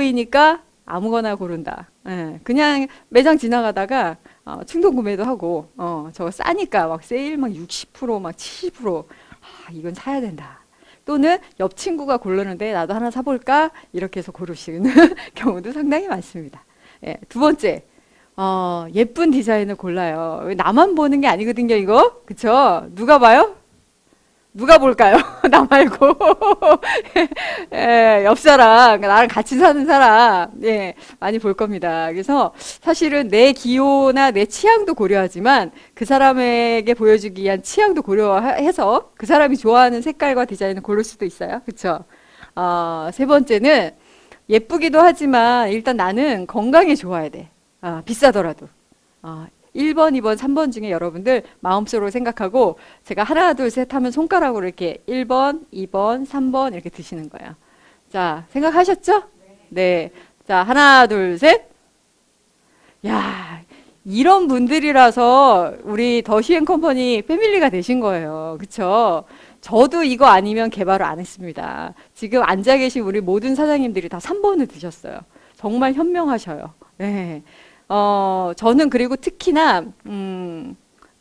보이니까 아무거나 고른다. 예, 그냥 매장 지나가다가 충동 구매도 하고 저거 싸니까 막 세일 막 60%막 70% 이건 사야 된다. 또는 옆 친구가 고르는데 나도 하나 사볼까? 이렇게 해서 고르시는 경우도 상당히 많습니다. 예, 두 번째, 예쁜 디자인을 골라요. 나만 보는 게 아니거든요, 이거. 그쵸? 누가 봐요? 누가 볼까요? 나 말고. 예, 옆 사람, 나랑 같이 사는 사람, 예, 많이 볼 겁니다. 그래서 사실은 내 기호나 내 취향도 고려하지만 그 사람에게 보여주기 위한 취향도 고려해서 그 사람이 좋아하는 색깔과 디자인을 고를 수도 있어요. 그쵸? 세 번째는 예쁘기도 하지만 일단 나는 건강에 좋아야 돼. 비싸더라도. 1번, 2번, 3번 중에 여러분들 마음속으로 생각하고 제가 하나, 둘, 셋 하면 손가락으로 이렇게 1번, 2번, 3번 이렇게 드시는 거예요. 자, 생각하셨죠? 네. 자, 하나, 둘, 셋. 야, 이런 분들이라서 우리 더 휴앤 컴퍼니 패밀리가 되신 거예요. 그쵸? 저도 이거 아니면 개발을 안 했습니다. 지금 앉아 계신 우리 모든 사장님들이 다 3번을 드셨어요. 정말 현명하셔요. 네. 저는 그리고 특히나,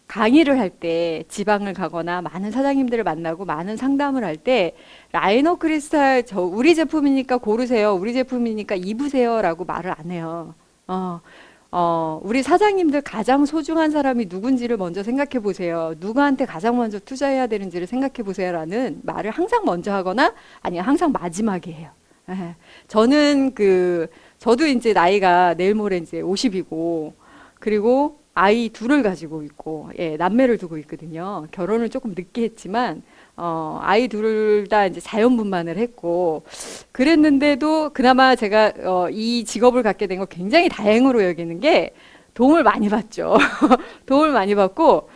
강의를 할 때 지방을 가거나 많은 사장님들을 만나고 많은 상담을 할 때 라이너 크리스탈 우리 제품이니까 고르세요. 우리 제품이니까 입으세요. 라고 말을 안 해요. 우리 사장님들 가장 소중한 사람이 누군지를 먼저 생각해 보세요. 누구한테 가장 먼저 투자해야 되는지를 생각해 보세요. 라는 말을 항상 먼저 하거나 아니면 항상 마지막에 해요. 저도 이제 나이가 내일 모레 이제 50이고, 그리고 아이 둘을 가지고 있고, 예, 남매를 두고 있거든요. 결혼을 조금 늦게 했지만, 아이 둘 다 이제 자연분만을 했고, 그랬는데도 그나마 제가, 이 직업을 갖게 된 거 굉장히 다행으로 여기는 게 도움을 많이 받죠. 도움을 많이 받고,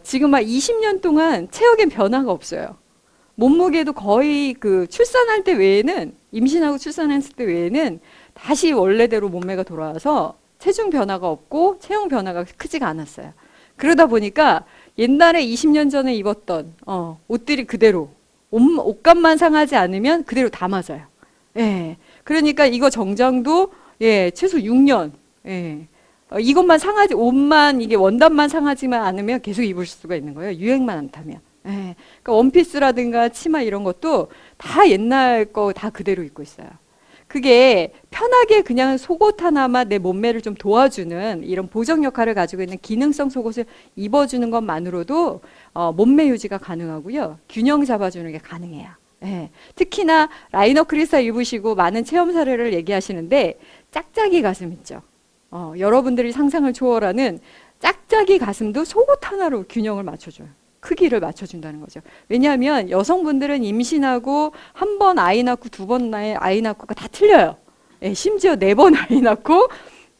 지금 한 20년 동안 체력엔 변화가 없어요. 몸무게도 거의 그 출산할 때 외에는, 임신하고 출산했을 때 외에는 다시 원래대로 몸매가 돌아와서 체중 변화가 없고 체형 변화가 크지가 않았어요. 그러다 보니까 옛날에 20년 전에 입었던 옷들이 그대로 옷값만 상하지 않으면 그대로 다 맞아요. 예. 그러니까 이거 정장도 예, 최소 6년. 예. 이것만 상하지 옷만 이게 원단만 상하지만 않으면 계속 입을 수가 있는 거예요. 유행만 안 타면. 예. 그러니까 원피스라든가 치마 이런 것도 다 옛날 거 다 그대로 입고 있어요. 그게 편하게 그냥 속옷 하나만 내 몸매를 좀 도와주는 이런 보정 역할을 가지고 있는 기능성 속옷을 입어주는 것만으로도 몸매 유지가 가능하고요. 균형 잡아주는 게 가능해요. 예. 특히나 라이너 크리스탈 입으시고 많은 체험 사례를 얘기하시는데 짝짝이 가슴 있죠. 여러분들이 상상을 초월하는 짝짝이 가슴도 속옷 하나로 균형을 맞춰줘요. 크기를 맞춰준다는 거죠. 왜냐하면 여성분들은 임신하고 한 번 아이 낳고 두 번 아이 낳고가 다 틀려요. 예, 심지어 4번 아이 낳고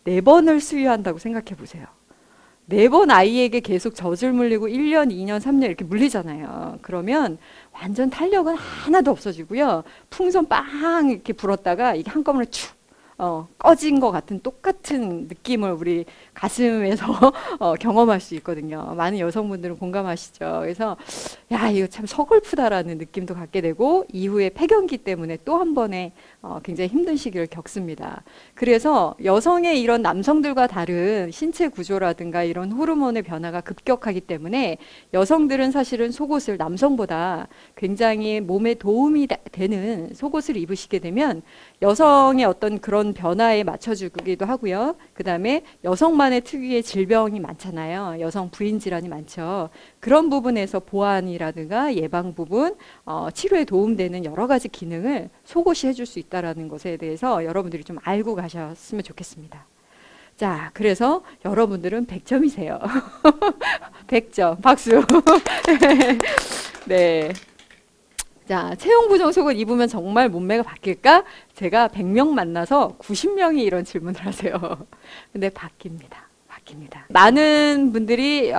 4번을 수유한다고 생각해 보세요. 4번 아이에게 계속 젖을 물리고 1년, 2년, 3년 이렇게 물리잖아요. 그러면 완전 탄력은 하나도 없어지고요. 풍선 빵 이렇게 불었다가 이게 한꺼번에 축 꺼진 것 같은 똑같은 느낌을 우리 가슴에서 경험할 수 있거든요. 많은 여성분들은 공감하시죠. 그래서 야 이거 참 서글프다라는 느낌도 갖게 되고 이후에 폐경기 때문에 또 한 번의 굉장히 힘든 시기를 겪습니다. 그래서 여성의 이런 남성들과 다른 신체 구조라든가 이런 호르몬의 변화가 급격하기 때문에 여성들은 사실은 속옷을 남성보다 굉장히 몸에 도움이 되는 속옷을 입으시게 되면 여성의 어떤 그런 변화에 맞춰주기도 하고요. 그 다음에 여성만의 특유의 질병이 많잖아요. 여성 부인 질환이 많죠. 그런 부분에서 보완이라든가 예방 부분, 치료에 도움되는 여러 가지 기능을 속옷이 해줄 수 있다는 것에 대해서 여러분들이 좀 알고 가셨으면 좋겠습니다. 자, 그래서 여러분들은 100점이세요. 100점. 박수. 네. 자, 체형 부정 속옷 입으면 정말 몸매가 바뀔까? 제가 100명 만나서 90명이 이런 질문을 하세요. 근데 바뀝니다. 많은 분들이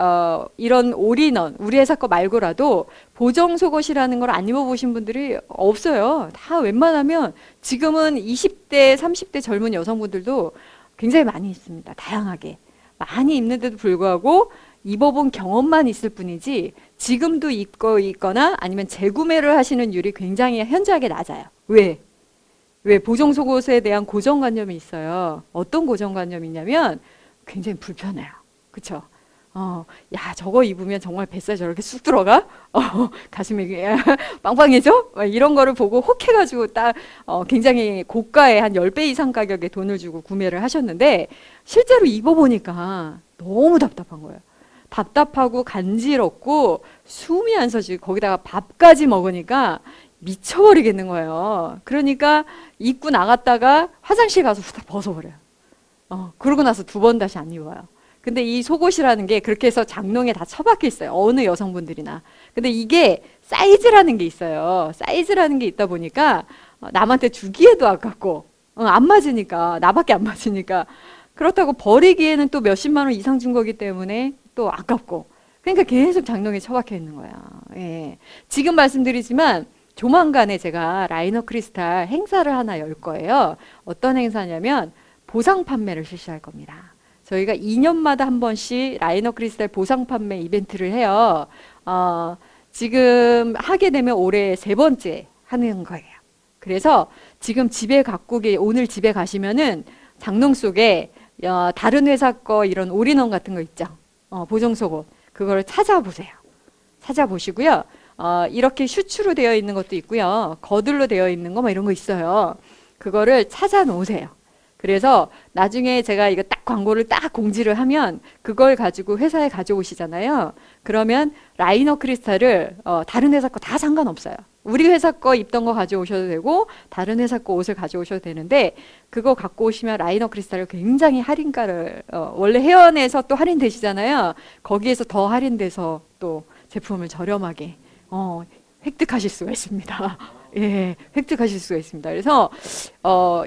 이런 올인원, 우리 회사 거 말고라도 보정 속옷이라는 걸 안 입어보신 분들이 없어요. 다 웬만하면 지금은 20대, 30대 젊은 여성분들도 굉장히 많이 있습니다. 다양하게. 많이 입는데도 불구하고 입어본 경험만 있을 뿐이지 지금도 입고 있거나 아니면 재구매를 하시는 율이 굉장히 현저하게 낮아요. 왜? 왜 보정 속옷에 대한 고정관념이 있어요. 어떤 고정관념이 있냐면 굉장히 불편해요. 그쵸? 야, 저거 입으면 정말 뱃살 저렇게 쑥 들어가? 가슴이 빵빵해져? 막 이런 거를 보고 혹해가지고 딱, 굉장히 고가의 한 10배 이상 가격에 돈을 주고 구매를 하셨는데, 실제로 입어보니까 너무 답답한 거예요. 답답하고 간지럽고 숨이 안 서지고 거기다가 밥까지 먹으니까 미쳐버리겠는 거예요. 그러니까 입고 나갔다가 화장실 가서 후딱 벗어버려요. 그러고 나서 2번 다시 안 입어요. 근데 이 속옷이라는 게 그렇게 해서 장롱에 다 처박혀 있어요. 어느 여성분들이나. 근데 이게 사이즈라는 게 있어요. 사이즈라는 게 있다 보니까 남한테 주기에도 아깝고 안 맞으니까 나밖에 안 맞으니까 그렇다고 버리기에는 또 몇십만 원 이상 준 거기 때문에 또 아깝고 그러니까 계속 장롱에 처박혀 있는 거야. 예. 지금 말씀드리지만 조만간에 제가 라이너 크리스탈 행사를 하나 열 거예요. 어떤 행사냐면 보상 판매를 실시할 겁니다. 저희가 2년마다 한 번씩 라이너 크리스탈 보상 판매 이벤트를 해요. 지금 하게 되면 올해 3번째 하는 거예요. 그래서 지금 집에 오늘 집에 가시면은 장롱 속에 다른 회사 거 이런 올인원 같은 거 있죠. 보정 속옷. 그걸 찾아보세요. 찾아보시고요. 이렇게 슈츠로 되어 있는 것도 있고요. 거들로 되어 있는 거 뭐 이런 거 있어요. 그거를 찾아 놓으세요. 그래서 나중에 제가 이거 딱 광고를 딱 공지를 하면 그걸 가지고 회사에 가져오시잖아요. 그러면 라이너 크리스탈을 다른 회사 거 다 상관없어요. 우리 회사 거 입던 거 가져오셔도 되고 다른 회사 거 옷을 가져오셔도 되는데 그거 갖고 오시면 라이너 크리스탈을 굉장히 할인가를 원래 회원에서 또 할인되시잖아요. 거기에서 더 할인돼서 또 제품을 저렴하게 획득하실 수가 있습니다. 예, 획득하실 수가 있습니다. 그래서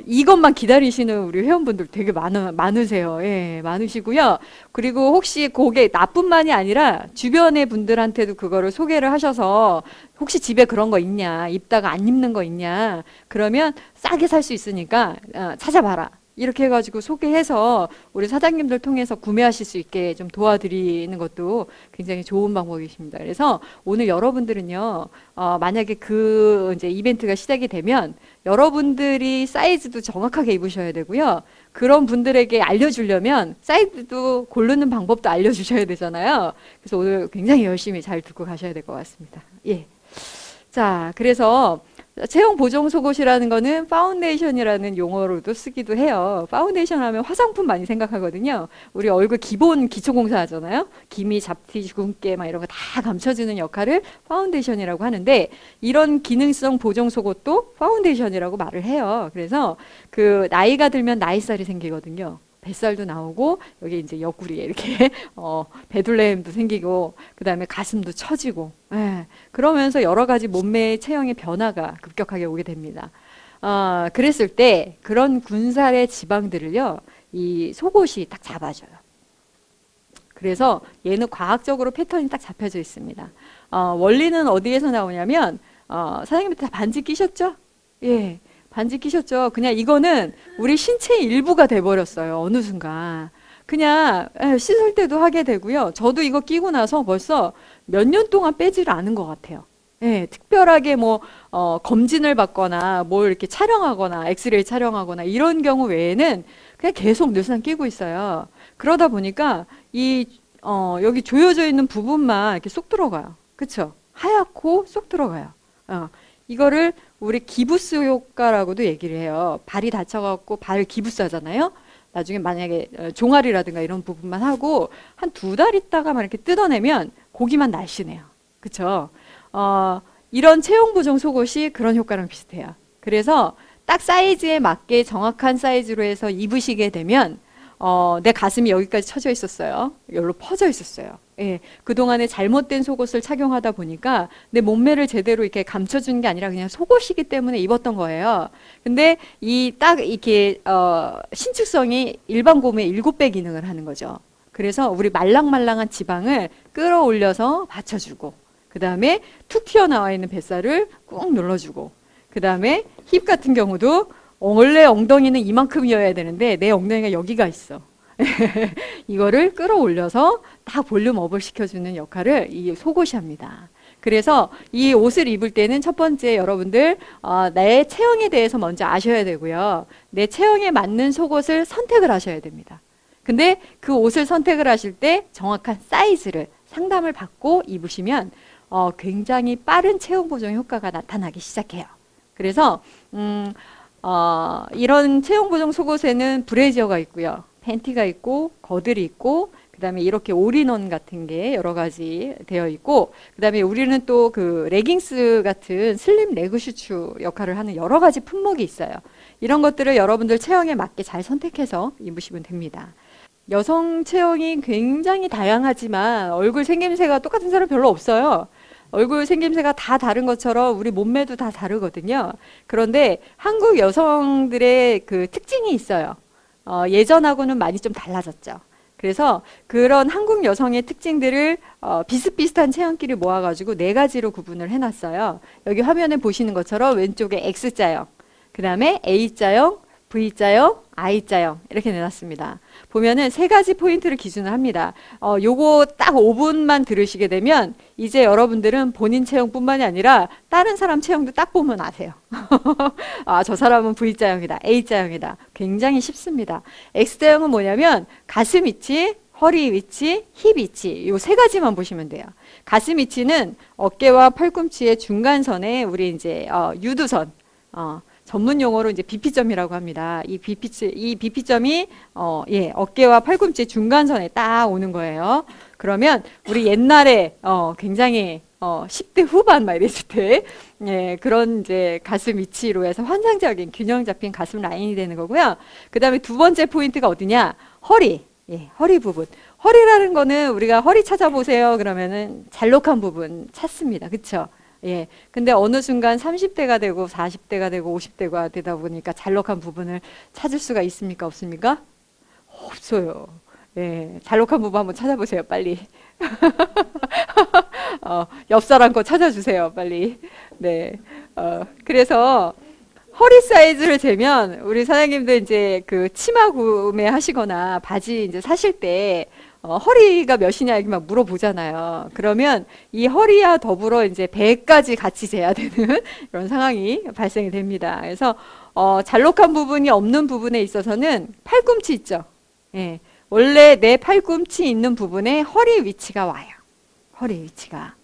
이것만 기다리시는 우리 회원분들 되게 많으세요. 예, 많으시고요. 그리고 혹시 그게 나뿐만이 아니라 주변의 분들한테도 그거를 소개를 하셔서 혹시 집에 그런 거 있냐, 입다가 안 입는 거 있냐, 그러면 싸게 살 수 있으니까 찾아봐라. 이렇게 해가지고 소개해서 우리 사장님들 통해서 구매하실 수 있게 좀 도와드리는 것도 굉장히 좋은 방법이십니다. 그래서 오늘 여러분들은요, 만약에 그 이제 이벤트가 시작이 되면 여러분들이 사이즈도 정확하게 입으셔야 되고요. 그런 분들에게 알려주려면 사이즈도 고르는 방법도 알려주셔야 되잖아요. 그래서 오늘 굉장히 열심히 잘 듣고 가셔야 될 것 같습니다. 예. 자, 그래서 체형 보정 속옷이라는 거는 파운데이션이라는 용어로도 쓰기도 해요. 파운데이션 하면 화장품 많이 생각하거든요. 우리 얼굴 기본 기초공사 하잖아요. 기미, 잡티, 주근깨 막 이런 거 다 감춰주는 역할을 파운데이션이라고 하는데 이런 기능성 보정 속옷도 파운데이션이라고 말을 해요. 그래서 그 나이가 들면 나이살이 생기거든요. 뱃살도 나오고 여기 이제 옆구리에 이렇게 배둘레임도 생기고 그다음에 가슴도 처지고 예, 그러면서 여러 가지 몸매의 체형의 변화가 급격하게 오게 됩니다. 그랬을 때 그런 군살의 지방들을요 이 속옷이 딱 잡아줘요. 그래서 얘는 과학적으로 패턴이 딱 잡혀져 있습니다. 원리는 어디에서 나오냐면 사장님들 다 반지 끼셨죠? 예. 반지 끼셨죠? 그냥 이거는 우리 신체의 일부가 돼버렸어요. 어느 순간. 그냥 씻을 때도 하게 되고요. 저도 이거 끼고 나서 벌써 몇 년 동안 빼지를 않은 것 같아요. 예, 특별하게 뭐 검진을 받거나 뭘 이렇게 촬영하거나 엑스레이 촬영하거나 이런 경우 외에는 그냥 계속 늘상 끼고 있어요. 그러다 보니까 이 여기 조여져 있는 부분만 이렇게 쏙 들어가요. 그쵸? 하얗고 쏙 들어가요. 이거를 우리 기부스 효과라고도 얘기를 해요. 발이 다쳐갖고 발 기부스 하잖아요. 나중에 만약에 종아리라든가 이런 부분만 하고 한 2달 있다가 막 이렇게 뜯어내면 고기만 날씬해요. 그쵸? 이런 체형 보정 속옷이 그런 효과랑 비슷해요. 그래서 딱 사이즈에 맞게 정확한 사이즈로 해서 입으시게 되면 내 가슴이 여기까지 처져 있었어요. 여기로 퍼져 있었어요. 예, 그동안에 잘못된 속옷을 착용하다 보니까 내 몸매를 제대로 이렇게 감춰준 게 아니라 그냥 속옷이기 때문에 입었던 거예요. 근데 이 딱 이렇게 신축성이 일반 곰의 7배 기능을 하는 거죠. 그래서 우리 말랑말랑한 지방을 끌어올려서 받쳐주고 그 다음에 툭 튀어나와 있는 뱃살을 꾹 눌러주고 그 다음에 힙 같은 경우도 원래 엉덩이는 이만큼이어야 되는데 내 엉덩이가 여기가 있어. 이거를 끌어올려서 다 볼륨업을 시켜주는 역할을 이 속옷이 합니다. 그래서 이 옷을 입을 때는 첫 번째 여러분들 내 체형에 대해서 먼저 아셔야 되고요. 내 체형에 맞는 속옷을 선택을 하셔야 됩니다. 근데 그 옷을 선택을 하실 때 정확한 사이즈를 상담을 받고 입으시면 굉장히 빠른 체형 보정 효과가 나타나기 시작해요. 그래서 이런 체형 보정 속옷에는 브래지어가 있고요. 팬티가 있고 거들이 있고 그 다음에 이렇게 올인원 같은 게 여러 가지 되어 있고 그 다음에 우리는 또 그 레깅스 같은 슬림 레그 슈츠 역할을 하는 여러 가지 품목이 있어요. 이런 것들을 여러분들 체형에 맞게 잘 선택해서 입으시면 됩니다. 여성 체형이 굉장히 다양하지만 얼굴 생김새가 똑같은 사람 별로 없어요. 얼굴 생김새가 다 다른 것처럼 우리 몸매도 다 다르거든요. 그런데 한국 여성들의 그 특징이 있어요. 예전하고는 많이 좀 달라졌죠. 그래서 그런 한국 여성의 특징들을 비슷비슷한 체형끼리 모아가지고 4가지로 구분을 해놨어요. 여기 화면에 보시는 것처럼 왼쪽에 X자형, 그 다음에 A자형, V자형, I자형 이렇게 내놨습니다. 보면은 3가지 포인트를 기준을 합니다. 요거 딱 5분만 들으시게 되면 이제 여러분들은 본인 체형뿐만이 아니라 다른 사람 체형도 딱 보면 아세요. 저 사람은 V자형이다, A자형이다. 굉장히 쉽습니다. X자형은 뭐냐면 가슴 위치, 허리 위치, 힙 위치 요 3가지만 보시면 돼요. 가슴 위치는 어깨와 팔꿈치의 중간선에 우리 이제 유두선 전문 용어로 이제 BP점이라고 합니다. 이 BP점이 어깨와 팔꿈치 중간선에 딱 오는 거예요. 그러면 우리 옛날에 굉장히 10대 후반 막 이랬을 때 그런 이제 가슴 위치로 해서 환상적인 균형 잡힌 가슴 라인이 되는 거고요. 그 다음에 2번째 포인트가 어디냐? 허리. 허리 부분. 허리라는 거는 우리가 허리 찾아보세요. 그러면은 잘록한 부분 찾습니다. 그쵸? 근데 어느 순간 30대가 되고 40대가 되고 50대가 되다 보니까 잘록한 부분을 찾을 수가 있습니까? 없습니까? 없어요. 잘록한 부분 한번 찾아보세요, 빨리. 옆 사람 거 찾아주세요, 빨리. 그래서 허리 사이즈를 재면 우리 사장님들 이제 그 치마 구매하시거나 바지 이제 사실 때 허리가 몇이냐 이렇게 막 물어보잖아요. 그러면 이 허리와 더불어 이제 배까지 같이 재야 되는 이런 상황이 발생이 됩니다. 그래서 잘록한 부분이 없는 부분에 있어서는 팔꿈치 있죠. 원래 내 팔꿈치 있는 부분에 허리 위치가 와요. 허리 위치가.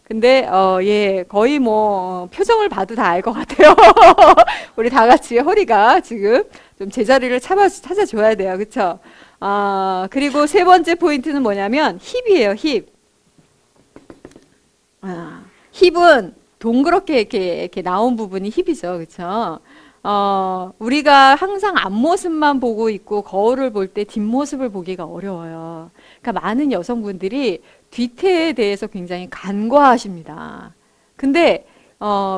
근데 거의 뭐 표정을 봐도 다 알 것 같아요. 우리 다 같이 허리가 지금 좀 제자리를 찾아줘야 돼요. 그렇죠? 그리고 3번째 포인트는 뭐냐면 힙이에요. 힙. 힙은 동그랗게 이렇게 나온 부분이 힙이죠. 그렇죠? 우리가 항상 앞모습만 보고 있고 거울을 볼 때 뒷모습을 보기가 어려워요. 그러니까 많은 여성분들이 뒤태에 대해서 굉장히 간과하십니다. 근데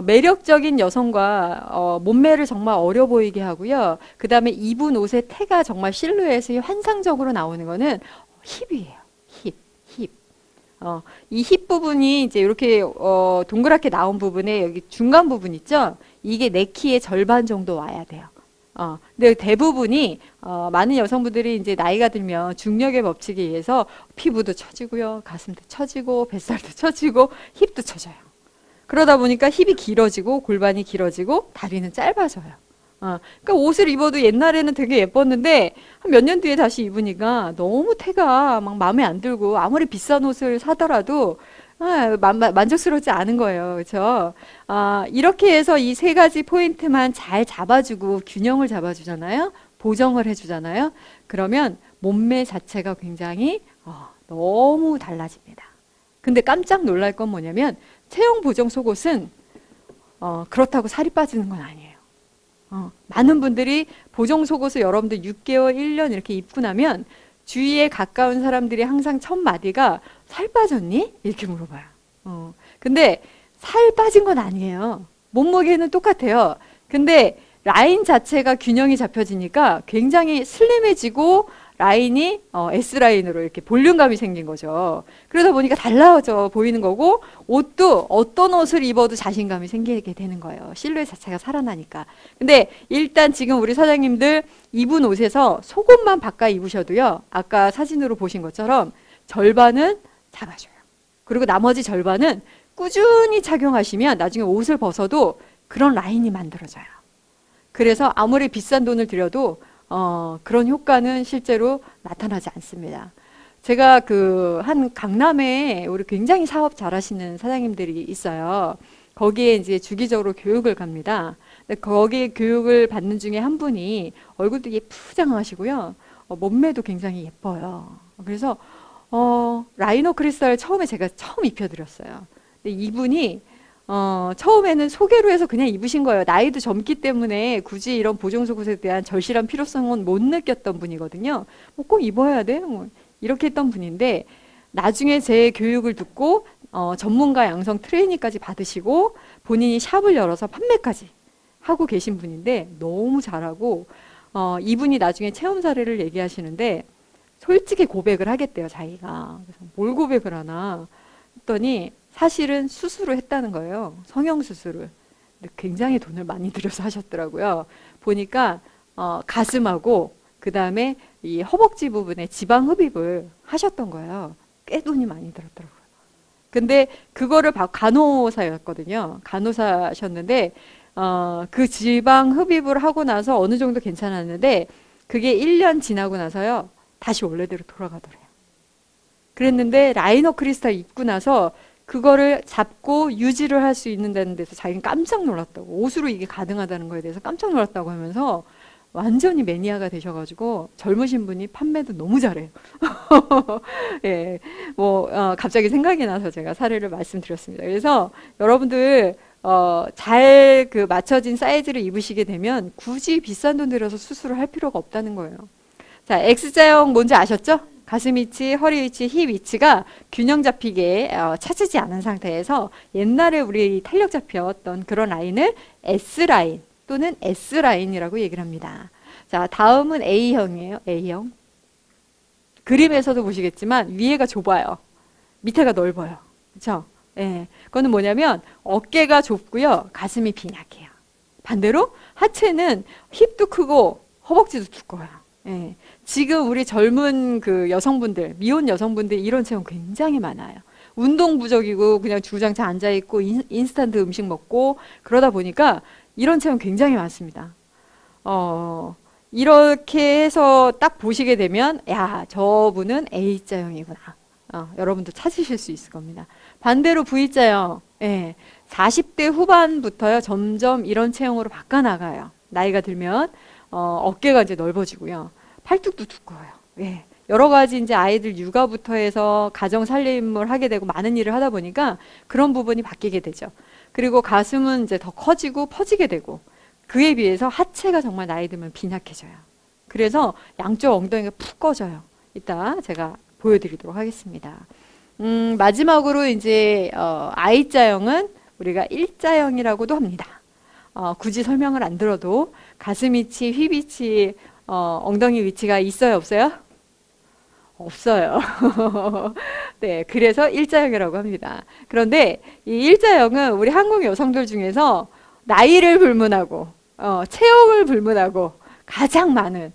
매력적인 여성과 몸매를 정말 어려 보이게 하고요. 그 다음에 입은 옷의 태가 정말 실루엣이 환상적으로 나오는 거는 힙이에요. 힙. 이 힙 부분이 이제 이렇게 동그랗게 나온 부분에 여기 중간 부분 있죠? 이게 내 키의 절반 정도 와야 돼요. 근데 대부분이 많은 여성분들이 이제 나이가 들면 중력의 법칙에 의해서 피부도 처지고요, 가슴도 처지고, 뱃살도 처지고, 힙도 처져요. 그러다 보니까 힙이 길어지고, 골반이 길어지고, 다리는 짧아져요. 그러니까 옷을 입어도 옛날에는 되게 예뻤는데 한 몇 년 뒤에 다시 입으니까 너무 태가 막 마음에 안 들고 아무리 비싼 옷을 사더라도 만족스럽지 않은 거예요. 그렇죠? 이렇게 해서 이 3가지 포인트만 잘 잡아주고 균형을 잡아주잖아요. 보정을 해주잖아요. 그러면 몸매 자체가 굉장히 너무 달라집니다. 근데 깜짝 놀랄 건 뭐냐면 체형 보정 속옷은 그렇다고 살이 빠지는 건 아니에요. 많은 분들이 보정 속옷을 여러분들 6개월, 1년 이렇게 입고 나면 주위에 가까운 사람들이 항상 첫 마디가 살 빠졌니? 이렇게 물어봐요. 근데 살 빠진 건 아니에요. 몸무게는 똑같아요. 근데 라인 자체가 균형이 잡혀지니까 굉장히 슬림해지고 라인이 S라인으로 이렇게 볼륨감이 생긴 거죠. 그러다 보니까 달라져 보이는 거고 옷도 어떤 옷을 입어도 자신감이 생기게 되는 거예요. 실루엣 자체가 살아나니까. 근데 일단 지금 우리 사장님들 입은 옷에서 속옷만 바꿔 입으셔도요. 아까 사진으로 보신 것처럼 절반은 잡아줘요. 그리고 나머지 절반은 꾸준히 착용하시면 나중에 옷을 벗어도 그런 라인이 만들어져요. 그래서 아무리 비싼 돈을 들여도 그런 효과는 실제로 나타나지 않습니다. 제가 한 강남에 우리 굉장히 사업 잘하시는 사장님들이 있어요. 거기에 이제 주기적으로 교육을 갑니다. 근데 거기 교육을 받는 중에 한 분이 얼굴도 예쁘장하시고요. 몸매도 굉장히 예뻐요. 그래서 라이너 크리스탈을 처음에 제가 처음 입혀드렸어요. 근데 이분이 처음에는 소개로 해서 그냥 입으신 거예요. 나이도 젊기 때문에 굳이 이런 보정 속옷에 대한 절실한 필요성은 못 느꼈던 분이거든요. 뭐 꼭 입어야 돼? 뭐 이렇게 했던 분인데 나중에 제 교육을 듣고 전문가 양성 트레이닝까지 받으시고 본인이 샵을 열어서 판매까지 하고 계신 분인데 너무 잘하고 이분이 나중에 체험 사례를 얘기하시는데 솔직히 고백을 하겠대요, 자기가. 그래서 뭘 고백을 하나 했더니 사실은 수술을 했다는 거예요. 성형수술을. 근데 굉장히 돈을 많이 들여서 하셨더라고요. 보니까 가슴하고 그 다음에 이 허벅지 부분에 지방 흡입을 하셨던 거예요. 꽤 돈이 많이 들었더라고요. 근데 그거를 간호사였거든요. 간호사셨는데 그 지방 흡입을 하고 나서 어느 정도 괜찮았는데 그게 1년 지나고 나서요. 다시 원래대로 돌아가더래요. 그랬는데 라이너 크리스탈 입고 나서 그거를 잡고 유지를 할 수 있는 데서 자기는 깜짝 놀랐다고. 옷으로 이게 가능하다는 거에 대해서 깜짝 놀랐다고 하면서 완전히 매니아가 되셔가지고 젊으신 분이 판매도 너무 잘해요. 예, 갑자기 생각이 나서 제가 사례를 말씀드렸습니다. 그래서 여러분들 잘 맞춰진 사이즈를 입으시게 되면 굳이 비싼 돈 들여서 수술을 할 필요가 없다는 거예요. 자, X자형 뭔지 아셨죠? 가슴 위치, 허리 위치, 힙 위치가 균형 잡히게 찾지 않은 상태에서 옛날에 우리 탄력 잡혔던 그런 라인을 S라인 또는 S라인이라고 얘기를 합니다. 자, 다음은 A형이에요. A형. 그림에서도 보시겠지만 위에가 좁아요. 밑에가 넓어요. 그렇죠? 예. 그거는 뭐냐면 어깨가 좁고요. 가슴이 빈약해요. 반대로 하체는 힙도 크고 허벅지도 두꺼워요. 예. 지금 우리 젊은 여성분들, 미혼 여성분들 이런 체형 굉장히 많아요. 운동 부족이고 그냥 주구장창 앉아있고 인스턴트 음식 먹고 그러다 보니까 이런 체형 굉장히 많습니다. 이렇게 해서 딱 보시게 되면 야, 저분은 A자형이구나. 여러분도 찾으실 수 있을 겁니다. 반대로 V자형, 예, 40대 후반부터요 점점 이런 체형으로 바꿔나가요. 나이가 들면 어깨가 이제 넓어지고요. 팔뚝도 두꺼워요. 예. 여러 가지 이제 아이들 육아부터 해서 가정 살림을 하게 되고 많은 일을 하다 보니까 그런 부분이 바뀌게 되죠. 그리고 가슴은 이제 더 커지고 퍼지게 되고 그에 비해서 하체가 정말 나이 들면 빈약해져요. 그래서 양쪽 엉덩이가 푹 꺼져요. 이따 제가 보여드리도록 하겠습니다. 마지막으로 이제 I자형은 우리가 일자형이라고도 합니다. 굳이 설명을 안 들어도 가슴 위치, 힙 위치, 엉덩이 위치가 있어요, 없어요? 없어요. 네, 그래서 일자형이라고 합니다. 그런데 이 일자형은 우리 한국 여성들 중에서 나이를 불문하고 체형을 불문하고 가장 많은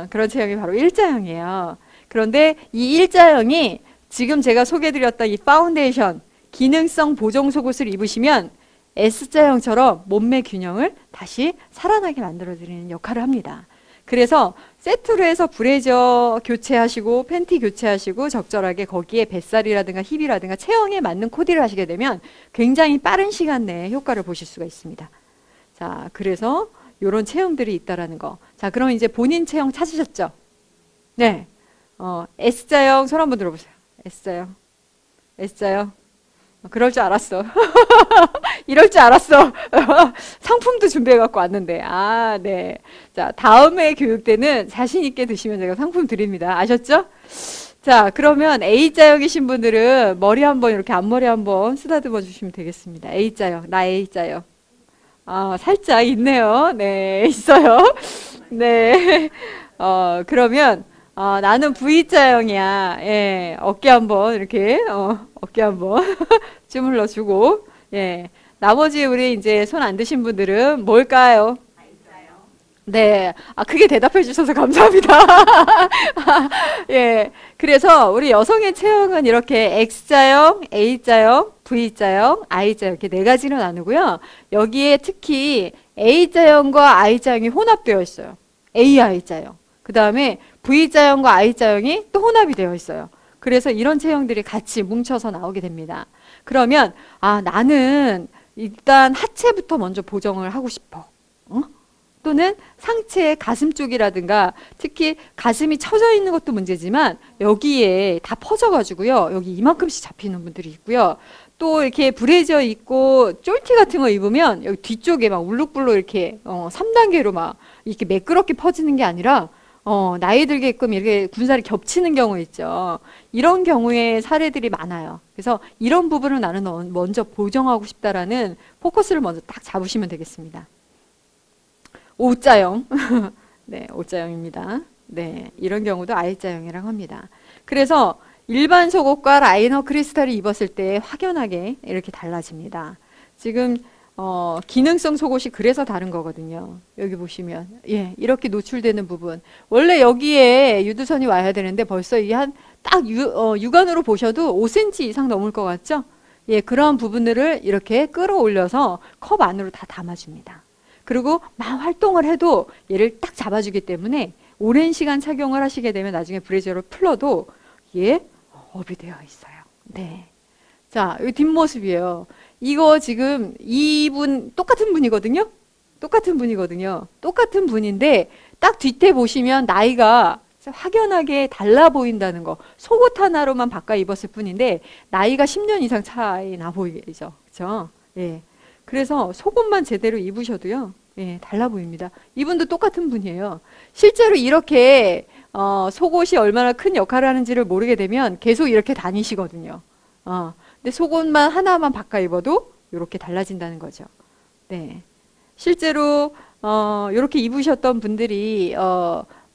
그런 체형이 바로 일자형이에요. 그런데 이 일자형이 지금 제가 소개해드렸던 이 파운데이션 기능성 보정 속옷을 입으시면 S자형처럼 몸매 균형을 다시 살아나게 만들어드리는 역할을 합니다. 그래서 세트로 해서 브레이저 교체하시고 팬티 교체하시고 적절하게 거기에 뱃살이라든가 힙이라든가 체형에 맞는 코디를 하시게 되면 굉장히 빠른 시간 내에 효과를 보실 수가 있습니다. 자, 그래서 이런 체형들이 있다라는 거. 자, 그럼 이제 본인 체형 찾으셨죠? 네. S자형 손 한번 들어보세요. S자형. S자형. 그럴 줄 알았어. 이럴 줄 알았어. 상품도 준비해갖고 왔는데. 아, 네. 자, 다음에 교육 때는 자신있게 드시면 제가 상품 드립니다. 아셨죠? 자, 그러면 A자형이신 분들은 머리 한번 이렇게 앞머리 한번 쓰다듬어 주시면 되겠습니다. A자형. 나 A자형. 살짝 있네요. 네, 있어요. 네. 그러면 나는 V자형이야. 예, 어깨 한번 이렇게 어깨 한번 주물러 주고, 예, 나머지 우리 이제 손 안 드신 분들은 뭘까요? 네. 아, 그게 대답해 주셔서 감사합니다. 예. 그래서 우리 여성의 체형은 이렇게 X자형, A자형, V자형, I자형 이렇게 네 가지로 나누고요. 여기에 특히 A자형과 I자형이 혼합되어 있어요. AI자형. 그 다음에 V자형과 I자형이 또 혼합이 되어 있어요. 그래서 이런 체형들이 같이 뭉쳐서 나오게 됩니다. 그러면 아, 나는 일단 하체부터 먼저 보정을 하고 싶어. 어? 또는 상체의 가슴 쪽이라든가 특히 가슴이 처져 있는 것도 문제지만 여기에 다 퍼져가지고요. 여기 이만큼씩 잡히는 분들이 있고요. 또 이렇게 브래지어 입고 쫄티 같은 거 입으면 여기 뒤쪽에 막 울룩불룩 이렇게 3단계로 막 이렇게 매끄럽게 퍼지는 게 아니라 나이 들게끔 이렇게 군살이 겹치는 경우 있죠. 이런 경우에 사례들이 많아요. 그래서 이런 부분을 나는 먼저 보정하고 싶다라는 포커스를 먼저 딱 잡으시면 되겠습니다. O자형. 네, O자형입니다. 네, 이런 경우도 I자형이라고 합니다. 그래서 일반 속옷과 라이너 크리스탈을 입었을 때 확연하게 이렇게 달라집니다. 지금 기능성 속옷이 그래서 다른 거거든요. 여기 보시면 예, 이렇게 노출되는 부분. 원래 여기에 유두선이 와야 되는데 벌써 이 한 딱 육안으로 보셔도 5cm 이상 넘을 것 같죠? 예, 그런 부분들을 이렇게 끌어올려서 컵 안으로 다 담아줍니다. 그리고 막 활동을 해도 얘를 딱 잡아주기 때문에 오랜 시간 착용을 하시게 되면 나중에 브래지어를 풀러도 얘 업이 되어 있어요. 네. 자, 이 뒷모습이에요. 이거 지금 이분 똑같은 분이거든요. 똑같은 분이거든요. 똑같은 분인데 딱 뒤태 보시면 나이가 확연하게 달라 보인다는 거. 속옷 하나로만 바꿔 입었을 뿐인데 나이가 10년 이상 차이 나 보이죠. 그렇죠? 예. 그래서 속옷만 제대로 입으셔도요. 예, 달라 보입니다. 이분도 똑같은 분이에요. 실제로 이렇게 속옷이 얼마나 큰 역할을 하는지를 모르게 되면 계속 이렇게 다니시거든요. 근데 속옷만 하나만 바꿔 입어도 이렇게 달라진다는 거죠. 네. 실제로 이렇게 입으셨던 분들이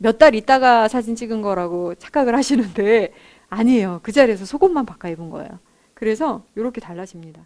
몇 달 있다가 사진 찍은 거라고 착각을 하시는데 아니에요. 그 자리에서 속옷만 바꿔 입은 거예요. 그래서 이렇게 달라집니다.